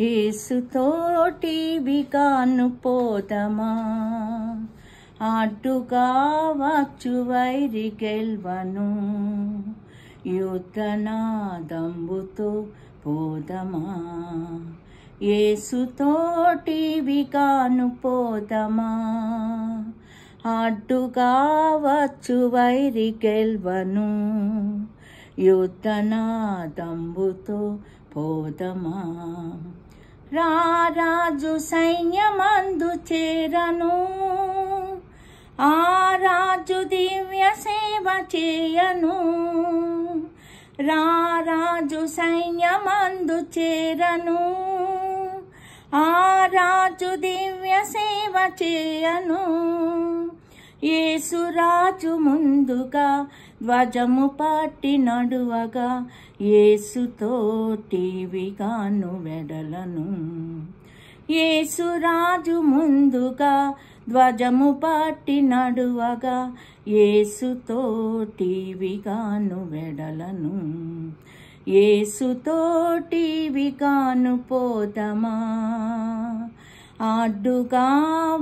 యేసుతోటి వికాను పోదమా, అడ్డుగా వచ్చు వైరి గెల్వను, యుద్ధనాదంబుతో పోదమా. యేసుతోటి వికాను పోదమా, అడ్డుగా వచ్చు వైరి గెల్వను, యుద్ధనాదంబుతో పోదమా. రారాజు సైన్యమందు చేరను, ఆ రాజు దివ్య సేవ చేయను. రారాజు సైన్యమందు చేరను, ఆ రాజు దివ్య సేవ చేయను. యేసురాజు ముందుగా ధ్వజము పట్టి నడువగా, యేసుతోటి వికాను వెడలను. యేసురాజు ముందుగా ధ్వజము పట్టి నడువగా, యేసుతోటి వికాను వెడలను. యేసుతోటి వికాను పోదమా, అడ్డుగా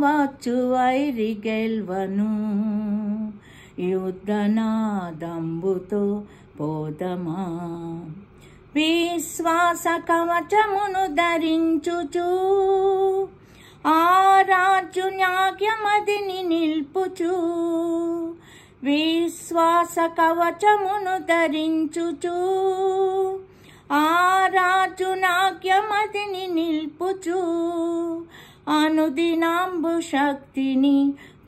వచ్చు వైరి గెల్వను, యుద్ధనాదంబుతో పోదమా. విశ్వాస కవచమును ధరించుచు, ఆ రాజు న్యాయమదిని నిల్పుచు. విశ్వాస కవచమును ధరించుచు, ఆ రాజు న్యాయమదిని నిల్పుచు. అనుదినాంబు శక్తిని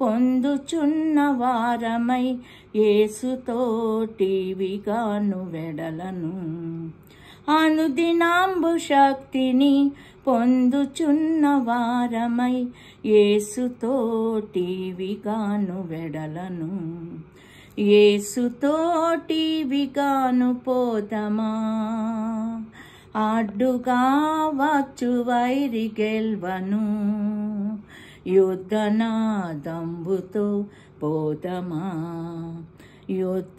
పొందుచున్న వారమై, యేసుతోటి వికాను వెడలను. అనుదినాంబు శక్తిని పొందుచున్న వారమై, యేసుతోటి వికాను వెడలను. యేసుతోటి వికాను పోదమా, అడ్డుగా వచ్చు వైరి గెల్వను, యుద్ధనాదంబుతో పోదమా. యుద్ధనాదంబుతో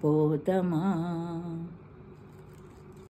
పోదమా.